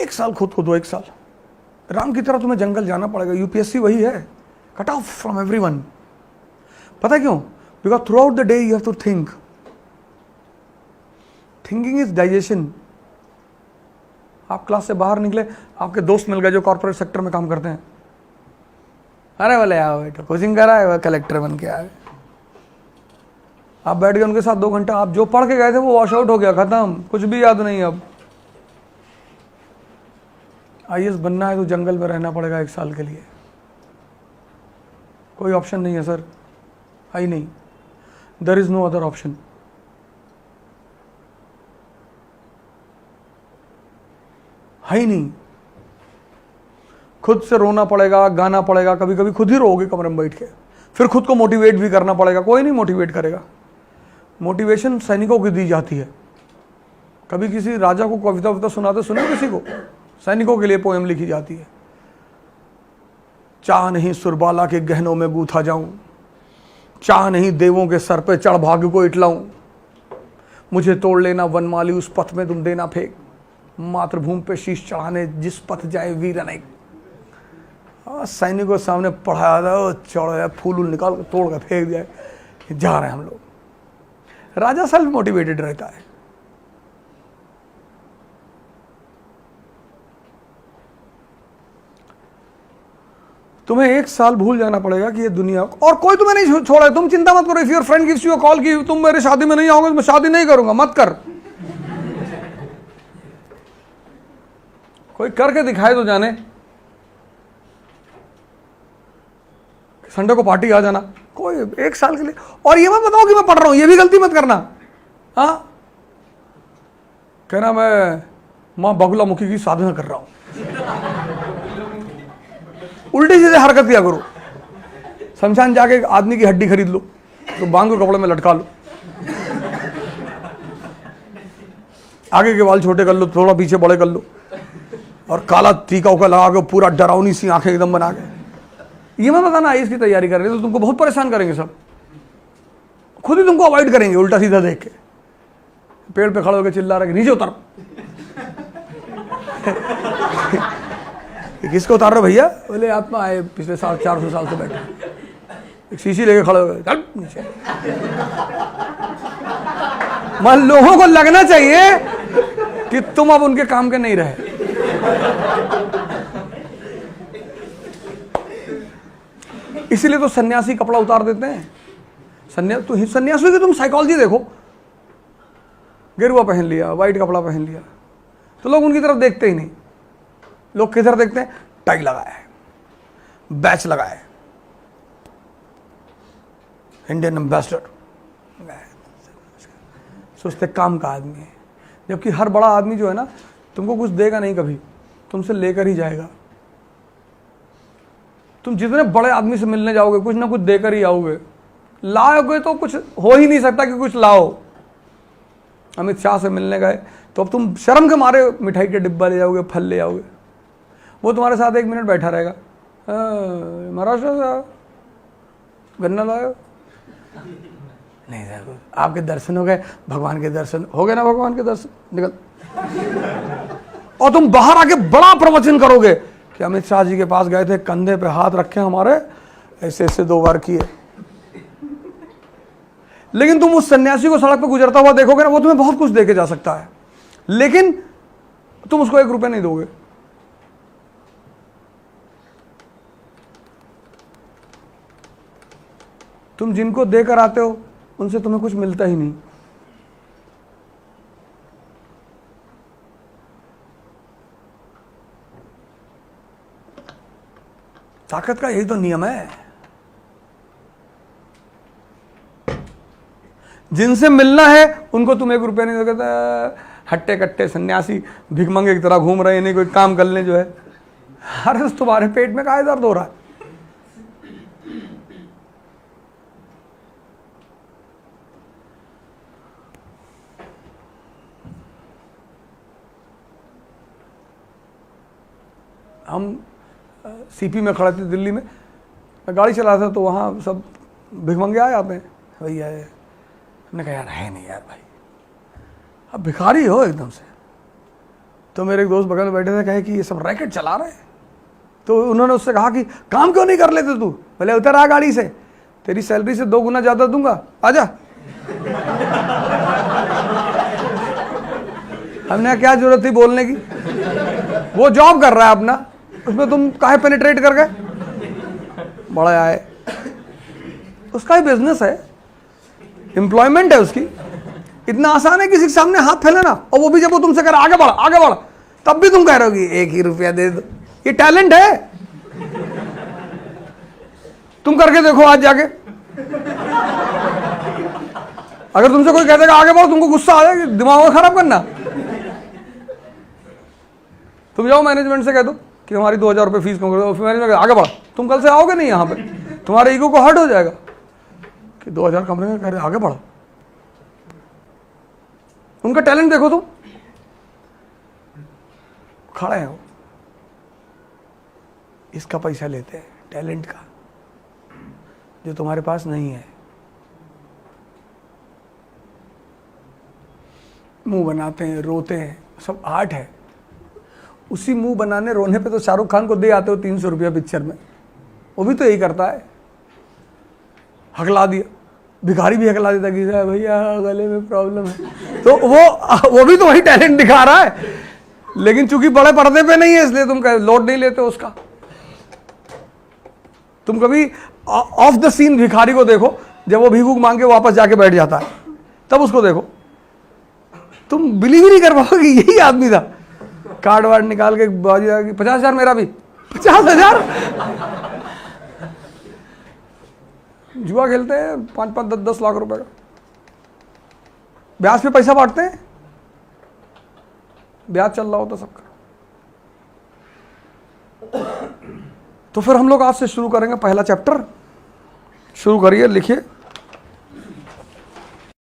1 साल खुद को दो, 1 साल राम की तरह तुम्हें जंगल जाना पड़ेगा। यूपीएससी वही है, कट ऑफ फ्रॉम एवरीवन। पता क्यों? Because throughout the day you have to think. Thinking is digestion. आप क्लास से बाहर निकले, आपके दोस्त मिल गए जो कॉर्पोरेट सेक्टर में काम करते हैं, अरे बोले आओ बेटा कोचिंग करा है, कलेक्टर बन के आए। आप बैठ गए उनके साथ 2 घंटा, आप जो पढ़ के गए थे वो वॉश आउट हो गया, खत्म, कुछ भी याद नहीं। अब आईएएस बनना है तो जंगल में रहना पड़ेगा 1 साल के लिए, कोई ऑप्शन नहीं है सर, आई नहीं, there is no other option. है ही नहीं। खुद से रोना पड़ेगा, गाना पड़ेगा, कभी कभी खुद ही रोओगे कमरे में बैठ के, फिर खुद को मोटिवेट भी करना पड़ेगा। कोई नहीं मोटिवेट करेगा। मोटिवेशन सैनिकों की दी जाती है। कभी किसी राजा को कविता वविता सुनाते सुने किसी को? सैनिकों के लिए पोएम लिखी जाती है। चाह नहीं सुरबाला के गहनों में गूथा जाऊं, चाह नहीं देवों के सर पे चढ़ भाग्य को इटलाऊं, मुझे तोड़ लेना वनमाली उस पथ में तुम देना फेंक, मातृभूमि पे शीश चढ़ाने जिस पथ जाए वीर अनेक। सैनिकों सामने पढ़ाया था, चढ़ फूल निकाल कर तोड़ कर फेंक दिया, जा रहे हैं हम लोग। राजा सेल्फ मोटिवेटेड रहता है। तुम्हें 1 साल भूल जाना पड़ेगा कि ये दुनिया, और कोई तुम्हें नहीं छोड़ा है। तुम चिंता मत करो। If your friend gives you a call कि तुम मेरे शादी में नहीं आओगे तो मैं शादी नहीं करूंगा, मत कर। कोई करके दिखाए तो जाने। संडे को पार्टी आ जाना, कोई 1 साल के लिए। और ये मत बताओ कि मैं पढ़ रहा हूं, ये भी गलती मत करना। हाँ, कहना मैं मां बगुला मुखी की साधना कर रहा हूं, उल्टी सीधे हरकत किया करो। शमशान जाके एक आदमी की हड्डी खरीद लो, तो बांध के कपड़े में लटका लो, आगे के बाल छोटे कर लो, थोड़ा पीछे बड़े कर लो, और काला टीका उका लगा के पूरा डरावनी सी आंखें एकदम बना के। ये मत बताना आईएएस की तैयारी कर रहे तो तुमको बहुत परेशान करेंगे सब, खुद ही तुमको अवॉइड करेंगे उल्टा सीधा देख के। पेड़ पे खड़े होकर चिल्ला रहे नीचे उतर। किसको उतार रहे भैया? बोले आत्मा आए पिछले 400 साल से बैठे, एक शीशी लेके खड़े हो गए, चल नीचे। मन लोगों को लगना चाहिए कि तुम अब उनके काम के नहीं रहे। इसीलिए तो सन्यासी कपड़ा उतार देते हैं। सन्यासी की तुम साइकोलॉजी देखो, गेरुआ पहन लिया, व्हाइट कपड़ा पहन लिया, तो लोग उनकी तरफ देखते ही नहीं। लोग किधर देखते हैं? टाई लगाया है, बैच लगाया है, इंडियन एम्बेसडर, सोचते काम का आदमी है। जबकि हर बड़ा आदमी जो है ना, तुमको कुछ देगा नहीं, कभी तुमसे लेकर ही जाएगा। तुम जितने बड़े आदमी से मिलने जाओगे कुछ ना कुछ देकर ही आओगे। लाओगे तो कुछ हो ही नहीं सकता कि कुछ लाओ। अमित शाह से मिलने गए तो अब तुम शर्म के मारे मिठाई के डिब्बा ले जाओगे, फल ले आओगे। वो तुम्हारे साथ 1 मिनट बैठा रहेगा, महाराष्ट्र से गन्ना लाओ, नहीं सर आपके दर्शन हो गए, भगवान के दर्शन हो गए ना, भगवान के दर्शन, निकल। और तुम बाहर आके बड़ा प्रवचन करोगे कि अमित शाह जी के पास गए थे, कंधे पे हाथ रखे हमारे, ऐसे ऐसे 2 बार किए। लेकिन तुम उस सन्यासी को सड़क पे गुजरता हुआ देखोगे ना, वो तुम्हें बहुत कुछ देके जा सकता है, लेकिन तुम उसको 1 रुपया नहीं दोगे। तुम जिनको देकर आते हो उनसे तुम्हें कुछ मिलता ही नहीं। ताकत का यही तो नियम है। जिनसे मिलना है उनको तुम 1 रुपया नहीं दोगे। हट्टे कट्टे सन्यासी भिखमंगे की तरह घूम रहे हैं, नहीं कोई काम कर ले जो है। अरे तुम्हारे पेट में काहे दर्द हो रहा है? हम सीपी में खड़े थे दिल्ली में, मैं गाड़ी चला रहा था तो वहाँ सब भिखमंगे आए आते हैं, भैया आए। हमने कहा यार है नहीं यार भाई, अब भिखारी हो एकदम से, तो मेरे एक दोस्त बगल में बैठे थे, कहे कि ये सब रैकेट चला रहे हैं। तो उन्होंने उससे कहा कि काम क्यों नहीं कर लेते तू? बोले उतर आ गाड़ी से, तेरी सैलरी से 2 गुना ज़्यादा दूंगा, आजा। हमने क्या जरूरत थी बोलने की? वो जॉब कर रहा है अपना, उसमें तुम काहे पेनिट्रेट कर गए? बड़ा आए, उसका ही बिजनेस है, एम्प्लॉयमेंट है उसकी। इतना आसान है किसी के सामने हाथ फैलाना, और वो भी जब वो तुमसे कह रहा आगे बढ़ आगे बढ़, तब भी तुम कह रहे हो कि 1 ही रुपया दे दो। ये टैलेंट है, तुम करके देखो आज जाके। अगर तुमसे कोई कह देगा आगे बढ़ो, तुमको गुस्सा आ जाएगा, दिमाग खराब करना। तुम जाओ मैनेजमेंट से कह दो कि हमारी 2000 रुपये फीस कम कर दो, मैनेजमेंट आगे बढ़ा, तुम कल से आओगे नहीं यहाँ पे, तुम्हारे ईगो को हर्ट हो जाएगा कि 2000 कमरे में कह रहे आगे बढ़ो। उनका टैलेंट देखो तुम, खड़े हो, इसका पैसा लेते हैं टैलेंट का, जो तुम्हारे पास नहीं है। मुंह बनाते हैं, रोते हैं, सब आर्ट है। उसी मुंह बनाने रोने पे तो शाहरुख खान को दे आते हो 300 रुपया पिक्चर में, वो भी तो यही करता है, हकला दिया। भिखारी भी हकला देता कि भैया गले में प्रॉब्लम है, तो वो भी तो वही टैलेंट दिखा रहा है, लेकिन चूंकि बड़े पर्दे पे नहीं है इसलिए तुम लोड नहीं लेते उसका। तुम कभी ऑफ द सीन भिखारी को देखो, जब वो भीख मांग के वापस जाके बैठ जाता है, तब उसको देखो, तुम बिलीव ही नहीं कर पाओगे यही आदमी था। कार्ड वार्ड निकाल के बाजी 50,000 मेरा भी, 50,000। जुआ खेलते हैं 5-5, 10-10 लाख रुपए का, ब्याज पे पैसा बांटते हैं, ब्याज चल रहा होता सबका। तो फिर हम लोग आज से शुरू करेंगे पहला चैप्टर। शुरू करिए, लिखिए।